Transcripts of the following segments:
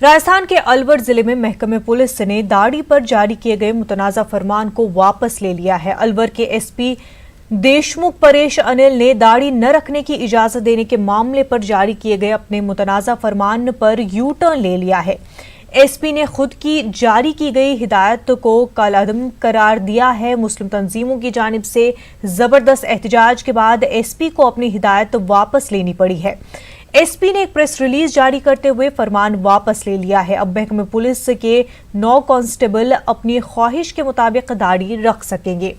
राजस्थान के अलवर जिले में महकमे पुलिस ने दाढ़ी पर जारी किए गए मुतनाज़ा फरमान को वापस ले लिया है। अलवर के एसपी देशमुख परेश अनिल ने दाढ़ी न रखने की इजाजत देने के मामले पर जारी किए गए अपने मुतनाज़ा फरमान पर यू टर्न ले लिया है। एसपी ने खुद की जारी की गई हिदायत को कालअदम करार दिया है। मुस्लिम तंजीमों की जानिब से जबरदस्त एहतजाज के बाद एसपी को अपनी हिदायत वापस लेनी पड़ी है। एसपी ने एक प्रेस रिलीज जारी करते हुए फरमान वापस ले लिया है। अब महकमे पुलिस के 9 कांस्टेबल अपनी ख्वाहिश के मुताबिक दाढ़ी रख सकेंगे।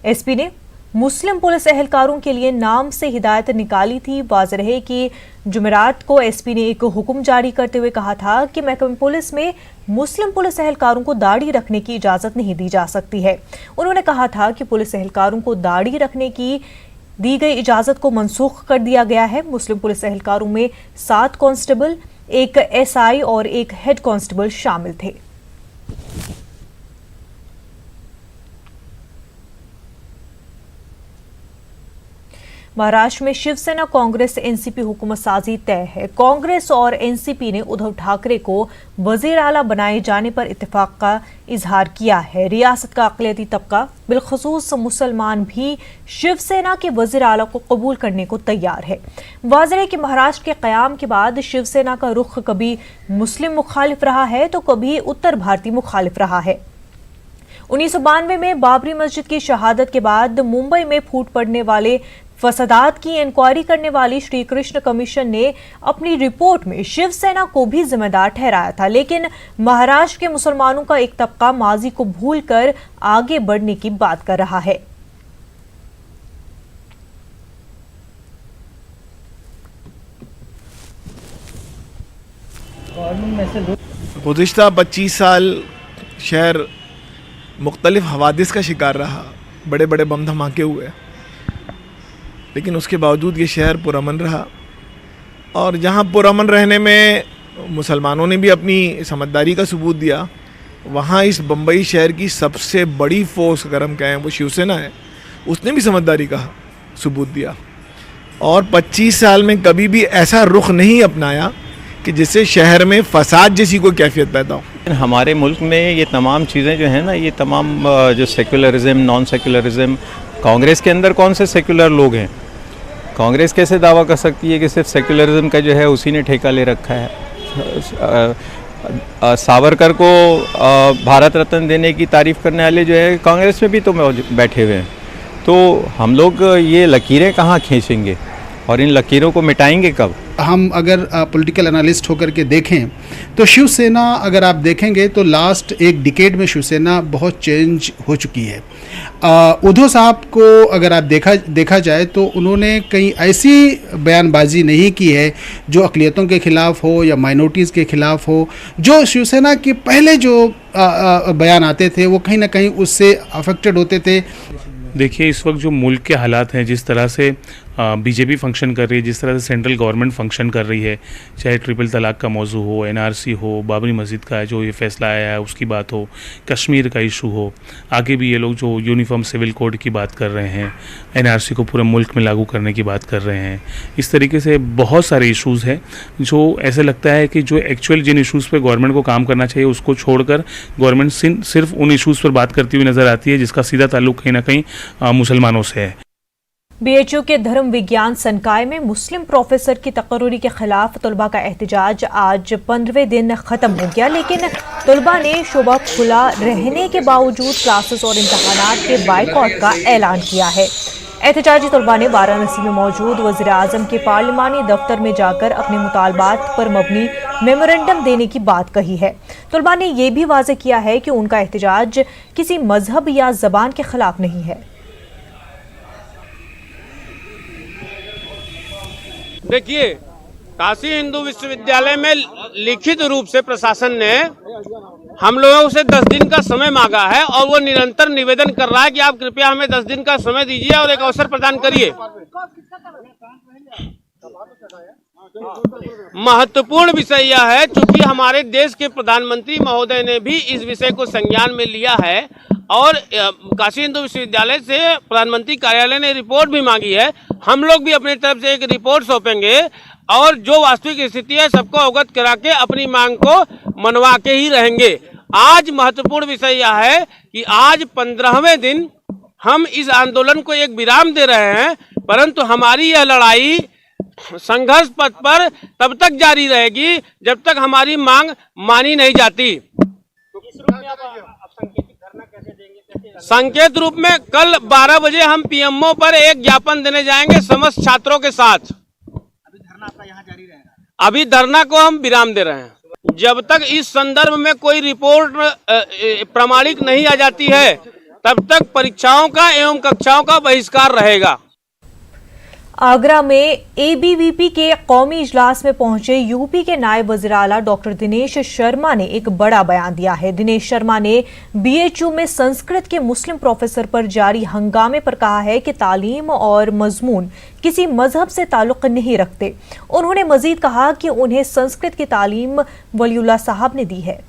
एसपी ने मुस्लिम पुलिस एहलकारों के लिए नाम से हिदायत निकाली थी। वाज़ेह है कि जुमेरात को एसपी ने एक हुक्म जारी करते हुए कहा था कि महकमे पुलिस में मुस्लिम पुलिस एहलकारों को दाढ़ी रखने की इजाजत नहीं दी जा सकती है। उन्होंने कहा था कि पुलिस एहलकारों को दाढ़ी रखने की दी गई इजाजत को मनसूख कर दिया गया है। मुस्लिम पुलिस एहलकारों में 7 कांस्टेबल, एक एसआई और एक हेड कांस्टेबल शामिल थे। महाराष्ट्र में शिवसेना कांग्रेस एनसीपी हुकूमत साजी तय है। कांग्रेस और एनसीपी ने उद्धव ठाकरे को वजीर आला बनाए जाने पर इत्तेफाक का इजहार किया है। रियासत का अक़लियती तबका बिलखसूस मुसलमान भी शिवसेना के वजीर आला को कबूल करने को तैयार है। वाज़ेह है कि महाराष्ट्र के क़याम के बाद शिवसेना का रुख कभी मुस्लिम मुखालिफ रहा है तो कभी उत्तर भारतीय मुखालिफ रहा है। 1992 में बाबरी मस्जिद की शहादत के बाद मुंबई में फूट पड़ने वाले फसादात की इंक्वायरी करने वाली श्री कृष्ण कमीशन ने अपनी रिपोर्ट में शिवसेना को भी जिम्मेदार ठहराया था, लेकिन महाराष्ट्र के मुसलमानों का एक तबका माजी को भूलकर आगे बढ़ने की बात कर रहा है। गुज़िश्ता 25 साल शहर मुख्तलिफ हवादिस का शिकार रहा, बड़े बड़े बम धमाके हुए, लेकिन उसके बावजूद ये शहर पुरअमन रहा। और जहाँ पुरअमन रहने में मुसलमानों ने भी अपनी समझदारी का सबूत दिया, वहाँ इस बम्बई शहर की सबसे बड़ी फोर्स अगर हम कहें वो शिवसेना है, उसने भी समझदारी का सबूत दिया। और 25 साल में कभी भी ऐसा रुख नहीं अपनाया कि जिससे शहर में फसाद जैसी कोई कैफियत पैदा हो। हमारे मुल्क में ये तमाम चीज़ें जो हैं ना, ये तमाम जो सेक्युलरिज्म, नॉन सेक्युलरिज्म, कांग्रेस के अंदर कौन से सेक्युलर लोग हैं? कांग्रेस कैसे दावा कर सकती है कि सिर्फ सेक्युलरिज्म का जो है उसी ने ठेका ले रखा है? सावरकर को भारत रत्न देने की तारीफ़ करने वाले जो है कांग्रेस में भी तो बैठे हुए हैं। तो हम लोग ये लकीरें कहाँ खींचेंगे और इन लकीरों को मिटाएंगे कब? हम अगर पॉलिटिकल एनालिस्ट होकर के देखें तो शिवसेना, अगर आप देखेंगे तो लास्ट एक डिकेड में शिवसेना बहुत चेंज हो चुकी है। उद्धव साहब को अगर आप देखा जाए तो उन्होंने कहीं ऐसी बयानबाजी नहीं की है जो अक़लियतों के ख़िलाफ़ हो या माइनॉरिटीज़ के ख़िलाफ़ हो। जो शिवसेना के पहले जो बयान आते थे वो कहीं ना कहीं उससे अफेक्टेड होते थे। देखिए, इस वक्त जो मुल्क के हालात हैं, जिस तरह से बीजेपी फंक्शन कर रही है, जिस तरह से सेंट्रल गवर्नमेंट फंक्शन कर रही है, चाहे ट्रिपल तलाक का मौजू हो, एनआरसी हो, बाबरी मस्जिद का जो ये फैसला आया है उसकी बात हो, कश्मीर का इशू हो, आगे भी ये लोग जो यूनिफॉर्म सिविल कोड की बात कर रहे हैं, एनआरसी को पूरे मुल्क में लागू करने की बात कर रहे हैं। इस तरीके से बहुत सारे इशूज़ हैं जो ऐसे लगता है कि जो एक्चुअल जिन इशूज़ पर गवर्नमेंट को काम करना चाहिए उसको छोड़कर गवर्नमेंट सिर्फ उन इशूज़ पर बात करती हुई नज़र आती है जिसका सीधा ताल्लुक कहीं ना कहीं मुसलमानों से है। बीएचयू के धर्म विज्ञान संकाय में मुस्लिम प्रोफेसर की तकर्रुरी के खिलाफ तलबा का एहतजाज आज 15वें दिन खत्म हो गया, लेकिन तलबा ने शोबा खुला रहने के बावजूद क्लासेस और इम्तहानात के बाइकआउट का ऐलान किया है। एहतजाजी तलबा ने वाराणसी में मौजूद वज़ीर आज़म के पार्लिमानी दफ्तर में जाकर अपने मुतालबात पर मबनी मेमोरेंडम देने की बात कही है। तलबा ने यह भी वाज़ेह किया है कि उनका एहतजाज किसी मजहब या ज़बान के खिलाफ नहीं है। देखिए, काशी हिंदू विश्वविद्यालय में लिखित रूप से प्रशासन ने हम लोगों से 10 दिन का समय मांगा है और वो निरंतर निवेदन कर रहा है कि आप कृपया हमें 10 दिन का समय दीजिए और एक अवसर प्रदान करिए। महत्वपूर्ण विषय यह है, चूंकि हमारे देश के प्रधानमंत्री महोदय ने भी इस विषय को संज्ञान में लिया है और काशी हिंदू विश्वविद्यालय से प्रधानमंत्री कार्यालय ने रिपोर्ट भी मांगी है। हम लोग भी अपनी तरफ से एक रिपोर्ट सौंपेंगे और जो वास्तविक स्थिति है सबको अवगत करा के अपनी मांग को मनवा के ही रहेंगे। आज महत्वपूर्ण विषय यह है कि आज 15वें दिन हम इस आंदोलन को एक विराम दे रहे हैं, परंतु हमारी यह लड़ाई संघर्ष पथ पर तब तक जारी रहेगी जब तक हमारी मांग मानी नहीं जाती। संकेत रूप में कल 12 बजे हम पीएमओ पर एक ज्ञापन देने जाएंगे समस्त छात्रों के साथ। अभी धरना आपका यहाँ जारी रहेगा? अभी धरना को हम विराम दे रहे हैं। जब तक इस संदर्भ में कोई रिपोर्ट प्रामाणिक नहीं आ जाती है तब तक परीक्षाओं का एवं कक्षाओं का बहिष्कार रहेगा। आगरा में एबीवीपी के कौमी इजलास में पहुंचे यूपी के नायब वज़ीर आला डॉक्टर दिनेश शर्मा ने एक बड़ा बयान दिया है। दिनेश शर्मा ने बीएचयू में संस्कृत के मुस्लिम प्रोफेसर पर जारी हंगामे पर कहा है कि तालीम और मजमून किसी मजहब से ताल्लुक नहीं रखते। उन्होंने मजीद कहा कि उन्हें संस्कृत की तालीम वलीउल्लाह साहब ने दी है।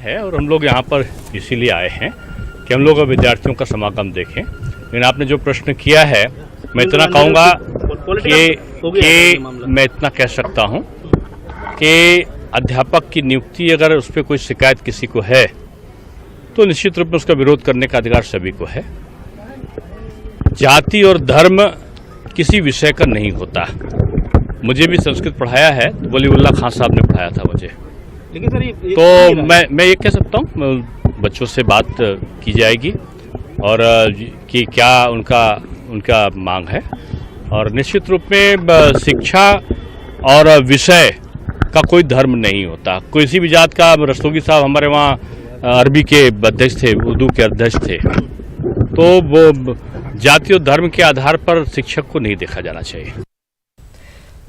और हम लोग यहाँ पर इसीलिए आए हैं कि हम लोग विद्यार्थियों का समागम देखें। लेकिन आपने जो प्रश्न किया है, मैं इतना कहूँगा कि मैं इतना कह सकता हूँ कि अध्यापक की नियुक्ति अगर उस पर कोई शिकायत किसी को है तो निश्चित रूप में उसका विरोध करने का अधिकार सभी को है। जाति और धर्म किसी विषय का नहीं होता। मुझे भी संस्कृत पढ़ाया है, वलीउल्लाह खान साहब ने पढ़ाया था मुझे। लेकिन सर तो मैं ये कह सकता हूँ, बच्चों से बात की जाएगी और कि क्या उनका मांग है, और निश्चित रूप में शिक्षा और विषय का कोई धर्म नहीं होता। किसी भी जात का, रस्तोगी साहब हमारे वहाँ अरबी के अध्यक्ष थे, उर्दू के अध्यक्ष थे, तो वो जाति और धर्म के आधार पर शिक्षक को नहीं देखा जाना चाहिए।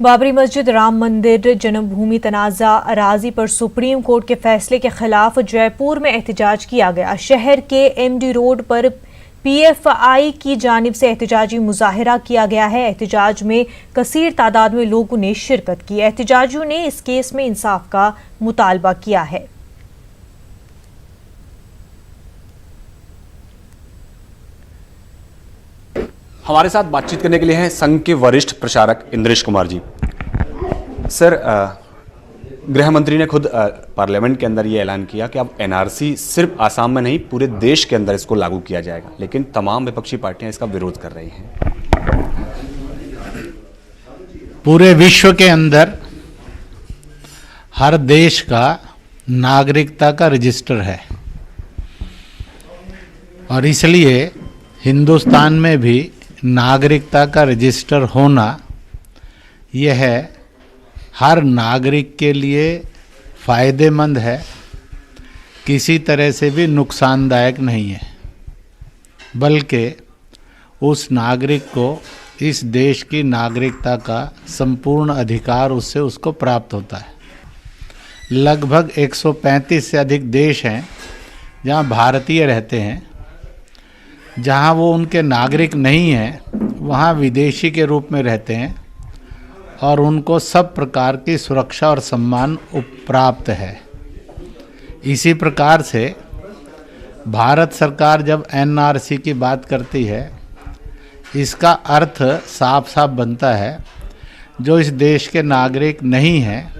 बाबरी मस्जिद, राम मंदिर, जन्मभूमि तनाज़ा अराजी पर सुप्रीम कोर्ट के फैसले के खिलाफ जयपुर में एहतजाज किया गया। शहर के एमडी रोड पर पीएफआई की जानिब से एहतजाजी मुजाहिरा किया गया है। एहतजाज में कसीर तादाद में लोगों ने शिरकत की। एहतजाजियों ने इस केस में इंसाफ का मुतालबा किया है। हमारे साथ बातचीत करने के लिए हैं संघ के वरिष्ठ प्रचारक इंद्रेश कुमार जी। सर, गृह मंत्री ने खुद पार्लियामेंट के अंदर ये ऐलान किया कि अब एनआरसी सिर्फ आसाम में नहीं पूरे देश के अंदर इसको लागू किया जाएगा, लेकिन तमाम विपक्षी पार्टियां इसका विरोध कर रही हैं। पूरे विश्व के अंदर हर देश का नागरिकता का रजिस्टर है और इसलिए हिंदुस्तान में भी नागरिकता का रजिस्टर होना यह हर नागरिक के लिए फ़ायदेमंद है, किसी तरह से भी नुकसानदायक नहीं है, बल्कि उस नागरिक को इस देश की नागरिकता का संपूर्ण अधिकार उससे उसको प्राप्त होता है। लगभग 135 से अधिक देश हैं जहाँ भारतीय रहते हैं, जहाँ वो उनके नागरिक नहीं हैं वहाँ विदेशी के रूप में रहते हैं और उनको सब प्रकार की सुरक्षा और सम्मान प्राप्त है। इसी प्रकार से भारत सरकार जब एनआरसी की बात करती है, इसका अर्थ साफ साफ बनता है जो इस देश के नागरिक नहीं हैं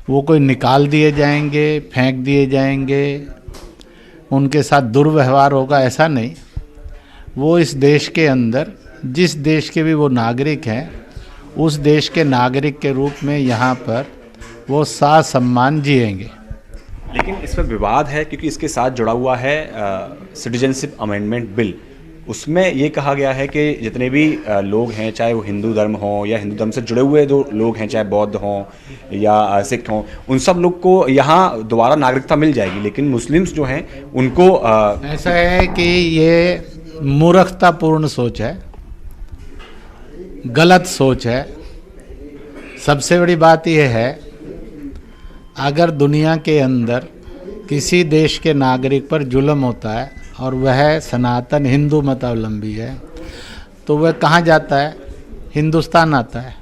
वो कोई निकाल दिए जाएंगे, फेंक दिए जाएंगे, उनके साथ दुर्व्यवहार होगा, ऐसा नहीं। वो इस देश के अंदर जिस देश के भी वो नागरिक हैं उस देश के नागरिक के रूप में यहाँ पर वो सम्मान जिएंगे। लेकिन इस पर विवाद है क्योंकि इसके साथ जुड़ा हुआ है सिटीजनशिप अमेंडमेंट बिल। उसमें ये कहा गया है कि जितने भी लोग हैं, चाहे वो हिंदू धर्म हो या हिंदू धर्म से जुड़े हुए जो लोग हैं, चाहे बौद्ध हों या सिख हों, उन सब लोग को यहाँ दोबारा नागरिकता मिल जाएगी, लेकिन मुस्लिम्स जो हैं उनको ऐसा है कि ये मूर्खतापूर्ण सोच है, गलत सोच है। सबसे बड़ी बात यह है, अगर दुनिया के अंदर किसी देश के नागरिक पर जुल्म होता है और वह सनातन हिंदू मतावलंबी है तो वह कहाँ जाता है? हिंदुस्तान आता है।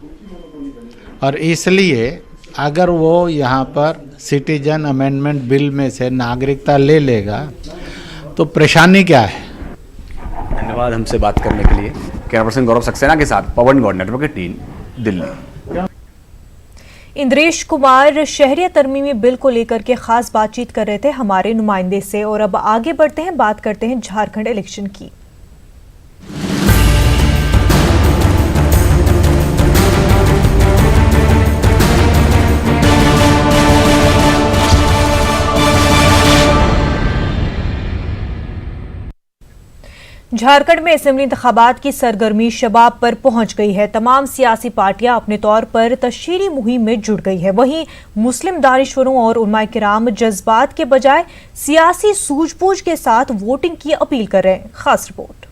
और इसलिए अगर वो यहाँ पर सिटीजन अमेंडमेंट बिल में से नागरिकता ले लेगा तो परेशानी क्या है। धन्यवाद हमसे बात करने के लिए। कैमरा पर्सन गौरव सक्सेना के साथ पवन गौड़, नेटवर्क 18, दिल्ली। इंद्रेश कुमार शहरिया तरमीमी बिल को लेकर के खास बातचीत कर रहे थे हमारे नुमाइंदे से। और अब आगे बढ़ते हैं, बात करते हैं झारखंड इलेक्शन की। झारखंड में असेंबली इंतखाबात की सरगर्मी शबाब पर पहुंच गई है। तमाम सियासी पार्टियां अपने तौर पर तशहीरी मुहिम में जुट गई है। वहीं मुस्लिम दानिशवरों और उलमाए किराम जज्बात के बजाय सियासी सूझबूझ के साथ वोटिंग की अपील कर रहे हैं। खास रिपोर्ट।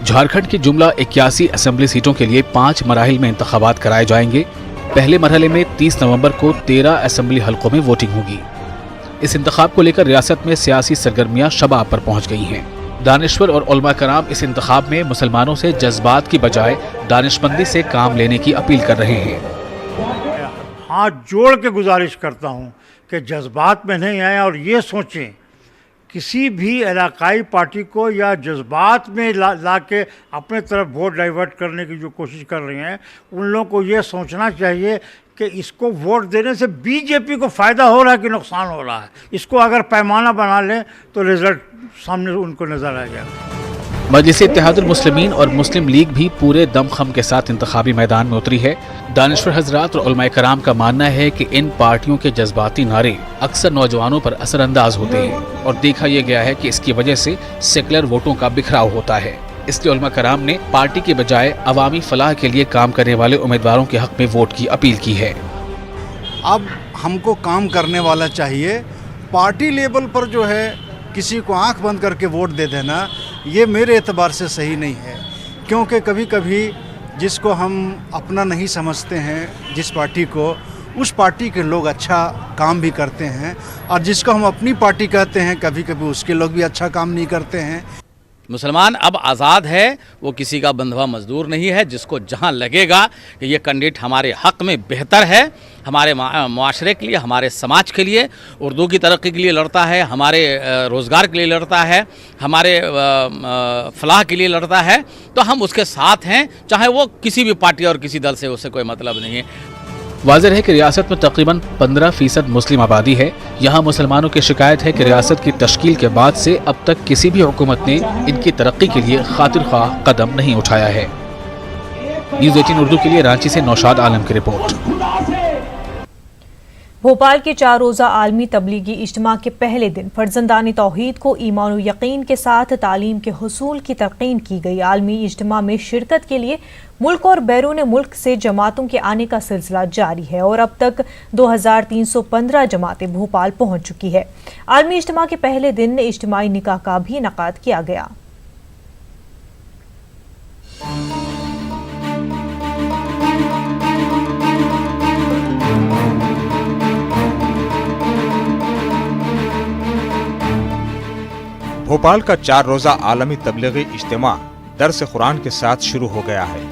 झारखंड की जुमला 81 असेंबली सीटों के लिए 5 मराहिल में इंतखाबात कराए जाएंगे। पहले मरहले में 30 नवंबर को 13 असेंबली हलकों में वोटिंग होगी। इस इंतखाब को लेकर रियासत में सियासी सरगर्मियां शबाब पर पहुंच गई हैं। दानिशवर और उलमा कराम इस इंतखाब में मुसलमानों से जज्बात की बजाय दानिशमंदी से काम लेने की अपील कर रहे हैं। हाथ जोड़ के गुजारिश करता हूं कि जज्बात में नहीं आए और ये सोचें किसी भी इलाकाई पार्टी को या जज्बात में ला के अपने तरफ वोट डाइवर्ट करने की जो कोशिश कर रहे हैं, उन लोगों को ये सोचना चाहिए कि इसको वोट देने से बीजेपी को फ़ायदा हो रहा है कि नुकसान हो रहा है। इसको अगर पैमाना बना लें तो रिजल्ट सामने उनको नज़र आएगा। मजलिस इत्तेहादुल मुस्लिमीन और मुस्लिम लीग भी पूरे दमखम के साथ इंतखाबी मैदान में उतरी है। दानिशवर हजरात और उलमाए कराम का मानना है कि इन पार्टियों के जज्बाती नारे अक्सर नौजवानों पर असरअंदाज होते हैं और देखा यह गया है कि इसकी वजह से सेकुलर वोटों का बिखराव होता है। इसलिए उलमा कराम ने पार्टी के बजाय अवामी फलाह के लिए काम करने वाले उम्मीदवारों के हक में वोट की अपील की है। अब हमको काम करने वाला चाहिए। पार्टी लेवल पर जो है किसी को आंख बंद करके वोट दे देना, ये मेरे एतबार से सही नहीं है। क्योंकि कभी कभी जिसको हम अपना नहीं समझते हैं, जिस पार्टी को, उस पार्टी के लोग अच्छा काम भी करते हैं, और जिसको हम अपनी पार्टी कहते हैं कभी कभी उसके लोग भी अच्छा काम नहीं करते हैं। मुसलमान अब आज़ाद है, वो किसी का बंधुआ मजदूर नहीं है। जिसको जहां लगेगा कि ये कैंडिडेट हमारे हक में बेहतर है, हमारे मुआशरे के लिए, हमारे समाज के लिए, उर्दू की तरक्की के लिए लड़ता है, हमारे रोज़गार के लिए लड़ता है, हमारे फलाह के लिए लड़ता है, तो हम उसके साथ हैं, चाहे वो किसी भी पार्टी और किसी दल से उससे कोई मतलब नहीं है। वाज़ेह है कि रियासत में तकरीबन 15% मुस्लिम आबादी है। यहाँ मुसलमानों की शिकायत है कि रियासत की तश्कील के बाद से अब तक किसी भी हुकूमत ने इनकी तरक्की के लिए खातिर ख्वाह कदम नहीं उठाया है। न्यूज़ 18 उर्दू के लिए रांची से नौशाद आलम की रिपोर्ट। भोपाल के 4 रोज़ा आलमी तबलीगी इज्तिमा के पहले दिन फर्जंदानी तौहीद को ईमान और यकीन के साथ तालीम के हुसूल की तलकीन की गई। आलमी इज्तिमा में शिरकत के लिए मुल्क और बैरून मुल्क से जमातों के आने का सिलसिला जारी है और अब तक 2315 जमातें भोपाल पहुंच चुकी है। आलमी इज्तिमा के पहले दिन इज्तिमाई निकाह का भी इनेकाद किया गया। भोपाल का 4 रोज़ा आलमी तबलीगी इज्तिमा दर्स कुरान के साथ शुरू हो गया है।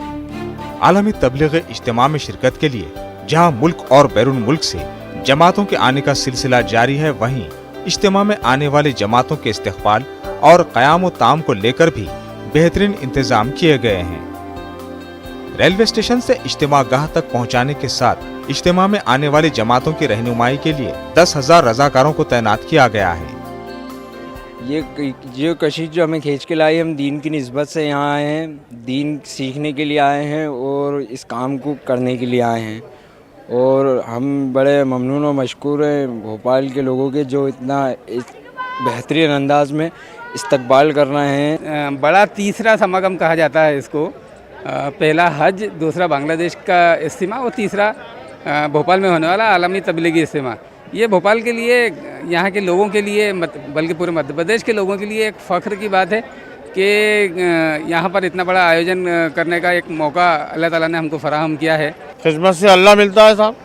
आलमी तबलीगी इज्तिमा में शिरकत के लिए जहां मुल्क और बैरून मुल्क से जमातों के आने का सिलसिला जारी है, वहीं इज्तिमा में आने वाली जमातों के इस्तकबाल और क़याम ताम को लेकर भी बेहतरीन इंतजाम किए गए हैं। रेलवे स्टेशन से इज्तिमा गाह तक पहुंचाने के साथ इज्तिमा में आने वाली जमातों की रहनुमाई के लिए 10,000 रज़ाकारों को तैनात किया गया है। ये कशिश जो हमें खींच के लाई, हम दीन की निस्बत से यहाँ आए हैं, दीन सीखने के लिए आए हैं और इस काम को करने के लिए आए हैं। और हम बड़े ममनून और मशकूर हैं भोपाल के लोगों के, जो इतना बेहतरीन अंदाज में इस्तकबाल कर रहे हैं। बड़ा तीसरा समागम कहा जाता है इसको। पहला हज, दूसरा बांग्लादेश का इज्तिमा और तीसरा भोपाल में होने वाला आलमी तबलीगी इज्तिमा। ये भोपाल के लिए, यहाँ के लोगों के लिए, बल्कि पूरे मध्य प्रदेश के लोगों के लिए एक फ़ख्र की बात है कि यहाँ पर इतना बड़ा आयोजन करने का एक मौका अल्लाह ताला ने हमको फराहम किया है। खिदमत से अल्लाह मिलता है साहब,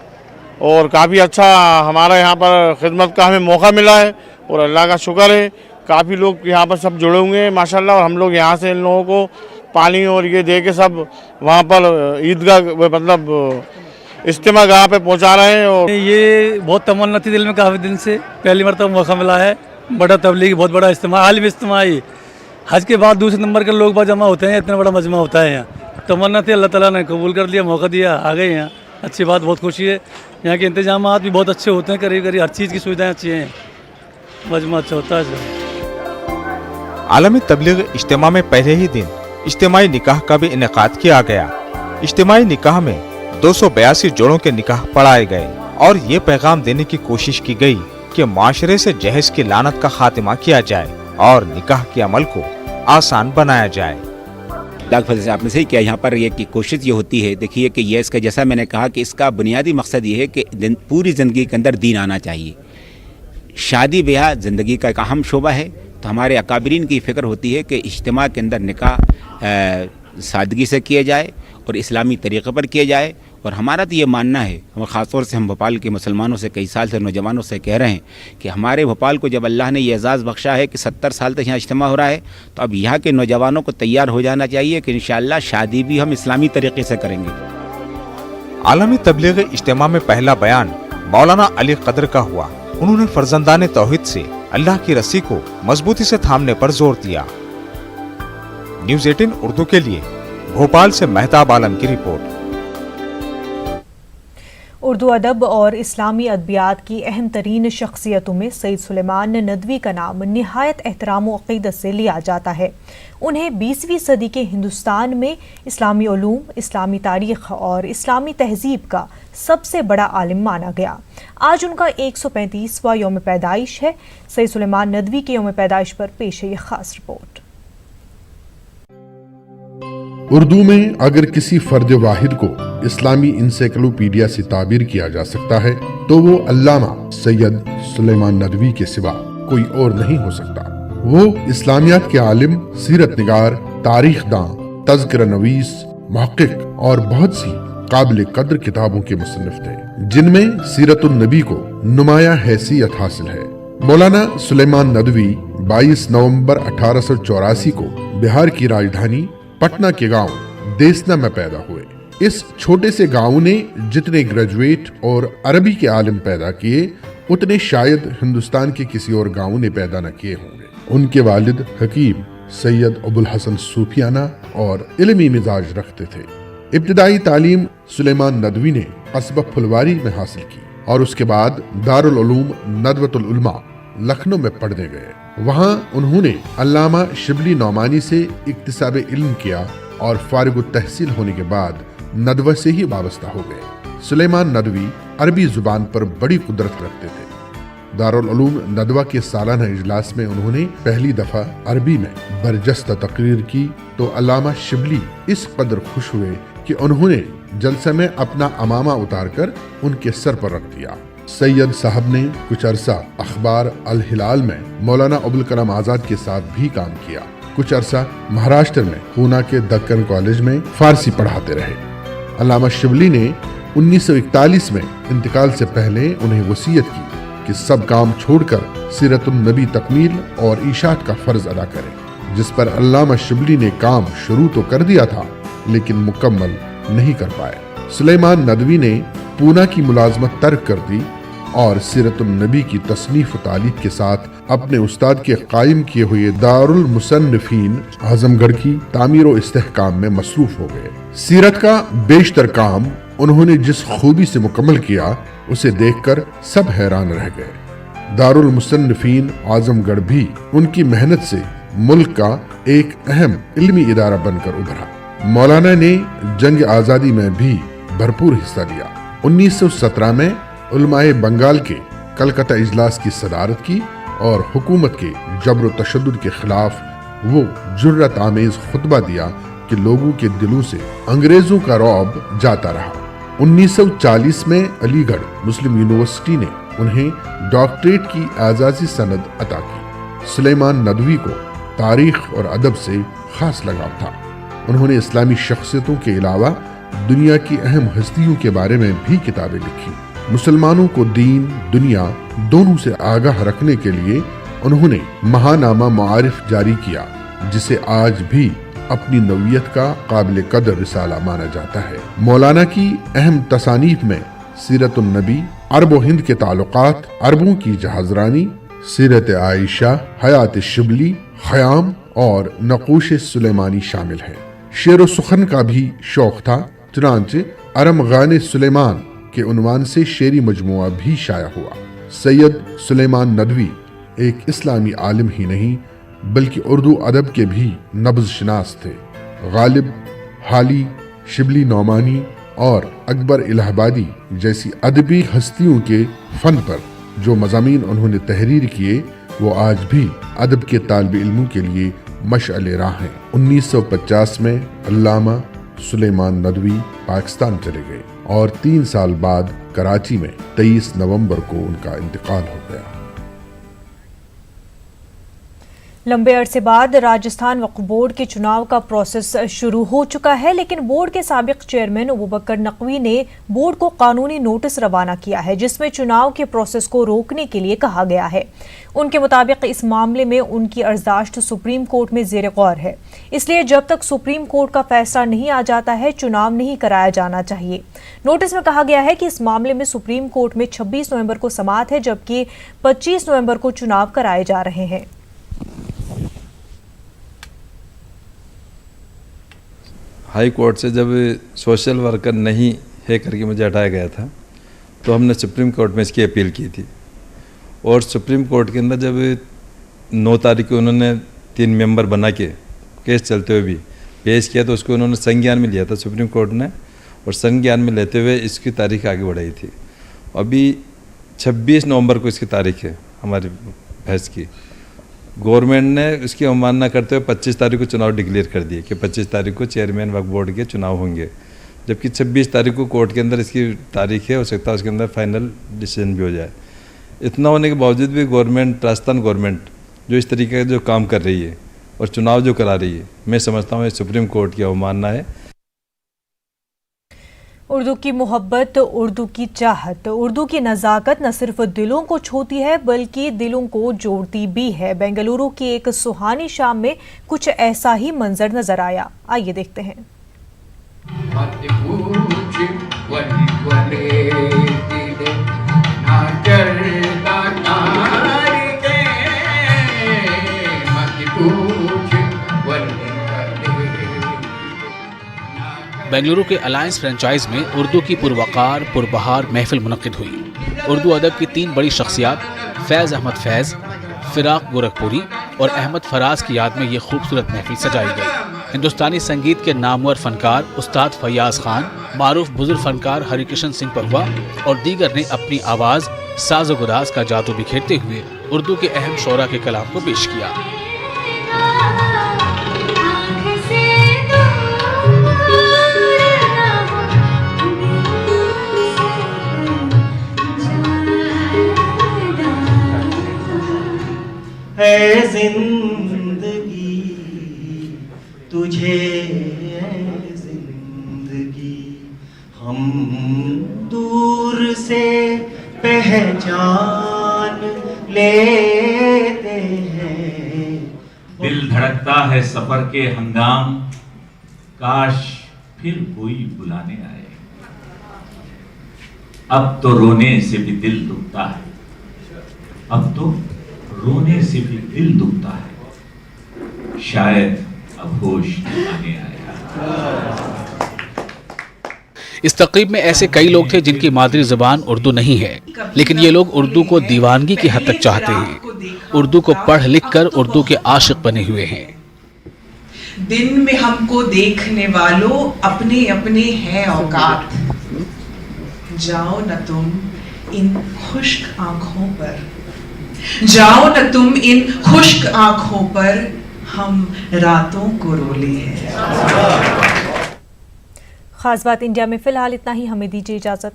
और काफ़ी अच्छा हमारा यहाँ पर खिदमत का हमें मौका मिला है और अल्लाह का शुक्र है। काफ़ी लोग यहाँ पर सब जुड़े हुए हैं माशाल्लाह, और हम लोग यहाँ से इन लोगों को पानी और ये दे के सब वहाँ पर ईदगाह मतलब इज्तिमा गाह पे पहुँचा रहे हैं। और ये बहुत तमन्ना थी दिल में काफ़ी दिन से, पहली मरतबा मौका मिला है। बड़ा तबलीग बहुत बड़ा इज्तिमा, आलिम इज्तिमा ही हज के बाद दूसरे नंबर के लोग जमा होते हैं, इतना बड़ा मजमा होता है यहाँ। तमन्ना थी, अल्लाह ताला ने कबूल कर लिया, मौका दिया, आ गए यहाँ। अच्छी बात, बहुत खुशी है। यहाँ के इंतजामात भी बहुत अच्छे होते हैं, करीब करीब हर चीज़ की सुविधाएँ अच्छी हैं, मजमा अच्छा होता है। आलमी तबलीग इज्तिमा में पहले ही दिन इज्तिमाई निकाह का भी इनेकाद किया गया। इज्तिमाई निकाह में 282 जोड़ों के निकाह पढ़ाए गए और ये पैगाम देने की कोशिश की गई कि माशरे से जहेज की लानत का खात्मा किया जाए और निकाह के अमल को आसान बनाया जाए। लाख आपने सही किया। यहाँ पर ये की कोशिश ये होती है, देखिए कि ये इसका जैसा मैंने कहा कि इसका बुनियादी मकसद ये है कि पूरी ज़िंदगी के अंदर दीन आना चाहिए। शादी ब्याह ज़िंदगी का एक अहम शोबा है, तो हमारे अकाबरीन की फ़िक्र होती है कि इज्तिमा के अंदर निकाह सादगी से किया जाए और इस्लामी तरीक़े पर किया जाए। और हमारा तो ये मानना है, और ख़ासतौर से हम भोपाल के मुसलमानों से कई साल से नौजवानों से कह रहे हैं कि हमारे भोपाल को जब अल्लाह ने ये एजाज़ बख्शा है कि 70 साल तक यहाँ इज्तिमा हो रहा है, तो अब यहाँ के नौजवानों को तैयार हो जाना चाहिए कि इंशाअल्लाह शादी भी हम इस्लामी तरीक़े से करेंगे। आलमी तबलीग इज्तिमा में पहला बयान मौलाना अली कद्र का हुआ। उन्होंने फर्जंदाने तौहीद से अल्लाह की रस्सी को मजबूती से थामने पर जोर दिया। न्यूज़ 18 उर्दू के लिए भोपाल से मेहताब आलम की रिपोर्ट। उर्दू अदब और इस्लामी अदबियात की अहम तरीन शख्सियतों में सैयद सुलेमान नदवी का नाम निहायत एहतराम व अक़ीदत से लिया जाता है। उन्हें 20वीं सदी के हिंदुस्तान में इस्लामी उलूम, इस्लामी तारीख़ और इस्लामी तहजीब का सबसे बड़ा आलिम माना गया। आज उनका 135वां यौम पैदाइश है। सैयद सुलेमान नदवी के यौम पैदाइश पर पेश है ये खास रिपोर्ट। उर्दू में अगर किसी फर्द वाहिद को इस्लामी इंसाइक्लोपीडिया से ताबीर किया जा सकता है तो वो अल्लामा सैयद सुलेमान नदवी के सिवा कोई और नहीं हो सकता। वो इस्लामियात के आलिम, सीरत निगार, तारीख दां, तज़किरा नवीस, मुहक्किक और बहुत सी काबिल कद्र किताबों के मुसन्निफ थे, जिनमें सीरतुन नबी को नुमाया हैसियत हासिल है। मौलाना सुलेमान नदवी 22 नवंबर 1884 को बिहार की राजधानी पटना के गांव देसना में पैदा हुए। इस छोटे से गांव ने जितने ग्रेजुएट और अरबी के आलिम पैदा किए, उतने शायद हिंदुस्तान के किसी और गांव ने पैदा न किए होंगे। उनके वालिद हकीम सैयद अबुल हसन सूफियाना और इल्मी मिजाज रखते थे। इब्तिदाई तालीम सुलेमान नदवी ने कस्बा फुलवारी में हासिल की और उसके बाद दारुल उलूम नदवतुल उलमा लखनऊ में पढ़ने गए। वहाँ उन्होंने अल्लामा शिबली नौमानी से इक्तिसाब इल्म किया और फारिग तहसील होने के बाद नदवा से ही वाबस्ता हो गए। सुलेमान नदवी अरबी जुबान पर बड़ी कुदरत रखते थे। दारुल उलूम नदवा के सालाना इजलास में उन्होंने पहली दफा अरबी में बरजस्ता तकरीर की तो अल्लामा शिबली इस कदर खुश हुए कि उन्होंने जलसे में अपना अमामा उतारकर उनके सर पर रख दिया। सैयद साहब ने कुछ अरसा अखबार अल हिलाल में मौलाना अबुल कलाम आजाद के साथ भी काम किया। कुछ अरसा महाराष्ट्र में पूना के दक्कन कॉलेज में फारसी पढ़ाते रहे। अल्लामा शिबली ने 1941 में इंतकाल से पहले उन्हें वसीयत की कि सब काम छोड़कर सीरतुन नबी तकमील और इशात का फर्ज अदा करें, जिस पर अल्लामा शिबली ने काम शुरू तो कर दिया था लेकिन मुकम्मल नहीं कर पाए। सुलेमान नदवी ने पूना की मुलाजमत तर्क कर दी और सीरतुन नबी की तसनीफ तालीफ के साथ अपने उस्ताद के कायम किए हुए दारुल मुसन्निफीन आजमगढ़ की तामीर और इस्तेहकाम में मसरूफ हो गए। सीरत का बेशतर काम उन्होंने जिस खूबी से मुकम्मल किया उसे देखकर सब हैरान रह गए। दारुल मुसन्निफीन आजमगढ़ भी उनकी मेहनत से मुल्क का एक अहम इल्मी इदारा बनकर उभरा। मौलाना ने जंग आज़ादी में भी भरपूर हिस्सा लिया। 1917 में उलमाए बंगाल के कलकत्ता इजलास की सदारत की और हुकूमत के जबर व तशद्दुद के खिलाफ वो जुर्रत आमेज खुतबा दिया कि लोगों के दिलों से अंग्रेजों का रौब जाता रहा। 1940 में अलीगढ़ मुस्लिम यूनिवर्सिटी ने उन्हें डॉक्टरेट की एजाज़ी सनद अता की। सुलेमान नदवी को तारीख और अदब से खास लगाव था। उन्होंने इस्लामी शख्सियतों के अलावा दुनिया की अहम हस्तियों के बारे में भी किताबें लिखी। मुसलमानों को दीन दुनिया दोनों से आगाह रखने के लिए उन्होंने महानामा मुआरिफ जारी किया, जिसे आज भी अपनी नौयत का काबिल कदर रिसाला माना जाता है। मौलाना की अहम तसानीफ में सीरतुन नबी, अरब व हिंद के ताल्लुकात, अरबों की जहाजरानी, सीरत आयशा, हयात शिबली, ख़याम और नक़ूश सुलेमानी शामिल है। शेर व सुखन का भी शौक था, चुनांचे अरमगान सुलेमान के उन्वान से शेरी मजमुआ भी शाया हुआ। सैयद सुलेमान नदवी एक इस्लामी आलिम ही नहीं बल्कि उर्दू अदब के भी नब्ज़ शनास थे। गालिब, हाली, शिबली नौमानी और अकबर इलाहाबादी जैसी अदबी हस्तियों के फन पर जो मज़ामीन उन्होंने तहरीर किए वो आज भी अदब के तालिब इल्मों के लिए मशअल राह हैं। 1950 में अल्लामा सुलेमान नदवी पाकिस्तान चले गए और 3 साल बाद कराची में 23 नवंबर को उनका इंतकाल हो गया। लंबे अरसे बाद राजस्थान वक्फ बोर्ड के चुनाव का प्रोसेस शुरू हो चुका है, लेकिन बोर्ड के साबिक चेयरमैन अबूबकर नकवी ने बोर्ड को कानूनी नोटिस रवाना किया है, जिसमें चुनाव के प्रोसेस को रोकने के लिए कहा गया है। उनके मुताबिक इस मामले में उनकी अर्जदाश्त सुप्रीम कोर्ट में ज़ेर गौर है, इसलिए जब तक सुप्रीम कोर्ट का फैसला नहीं आ जाता है चुनाव नहीं कराया जाना चाहिए। नोटिस में कहा गया है कि इस मामले में सुप्रीम कोर्ट में 26 नवंबर को समाअत है, जबकि 25 नवंबर को चुनाव कराए जा रहे हैं। हाई कोर्ट से जब सोशल वर्कर नहीं है करके मुझे हटाया गया था तो हमने सुप्रीम कोर्ट में इसकी अपील की थी, और सुप्रीम कोर्ट के अंदर जब 9 तारीख को उन्होंने 3 मेंबर बना के केस चलते हुए भी पेश किया तो उसको उन्होंने संज्ञान में लिया था सुप्रीम कोर्ट ने, और संज्ञान में लेते हुए इसकी तारीख आगे बढ़ाई थी। अभी 26 नवंबर को इसकी तारीख है हमारी बहस की। गवर्नमेंट ने उसकी अवमानना करते हुए 25 तारीख को चुनाव डिक्लेयर कर दिए कि 25 तारीख को चेयरमैन वक्फ बोर्ड के चुनाव होंगे, जबकि 26 तारीख को कोर्ट के अंदर इसकी तारीख है, हो सकता है उसके अंदर फाइनल डिसीजन भी हो जाए। इतना होने के बावजूद भी गवर्नमेंट, राजस्थान गवर्नमेंट जो इस तरीके का जो काम कर रही है और चुनाव जो करा रही है, मैं समझता हूँ ये सुप्रीम कोर्ट की अवमानना है। उर्दू की मोहब्बत, उर्दू की चाहत, उर्दू की नज़ाकत न सिर्फ दिलों को छूती है बल्कि दिलों को जोड़ती भी है। बेंगलुरु की एक सुहानी शाम में कुछ ऐसा ही मंजर नजर आया, आइए देखते हैं। बेंगलुरु के अलायंस फ्रेंचाइज में उर्दू की पुरवकार पुरबहार महफिल मुनक्किद हुई। उर्दू अदब की 3 बड़ी शख्सियात फैज़ अहमद फैज़, फिराक गोरखपुरी और अहमद फराज की याद में ये खूबसूरत महफिल सजाई गई। हिंदुस्तानी संगीत के नामवर फनकार उस्ताद फैयाज खान, मारूफ बुजुर्ग फनकार हरिकिशन सिंह पहुआ और दीगर ने अपनी आवाज़, साज़ो गुदाज का जादू बिखेरते हुए उर्दू के अहम शोरा के कलाम को पेश किया। है जिंदगी तुझे, है जिंदगी हम दूर से पहचान लेते हैं। दिल धड़कता है सफर के हंगाम, काश फिर कोई बुलाने आए। अब तो रोने से भी दिल दुखता है, अब तो रोने से भी दिल दुखता है, शायद अब होश आने आएगा। इस तकरीब में ऐसे कई लोग थे जिनकी मादरी जुबान उर्दू नहीं है, लेकिन ये लोग उर्दू को दीवानगी की हद तक चाहते हैं। उर्दू को पढ़ लिख कर उर्दू के आशिक बने हुए हैं। दिन में हमको देखने वालों अपने अपने हैं औकात, जाओ न तुम इन खुश्क आंखों पर, जाओ न तुम इन खुश्क आंखों पर, हम रातों को रोले हैं। खास बात इंडिया में फिलहाल इतना ही, हमें दीजिए इजाजत।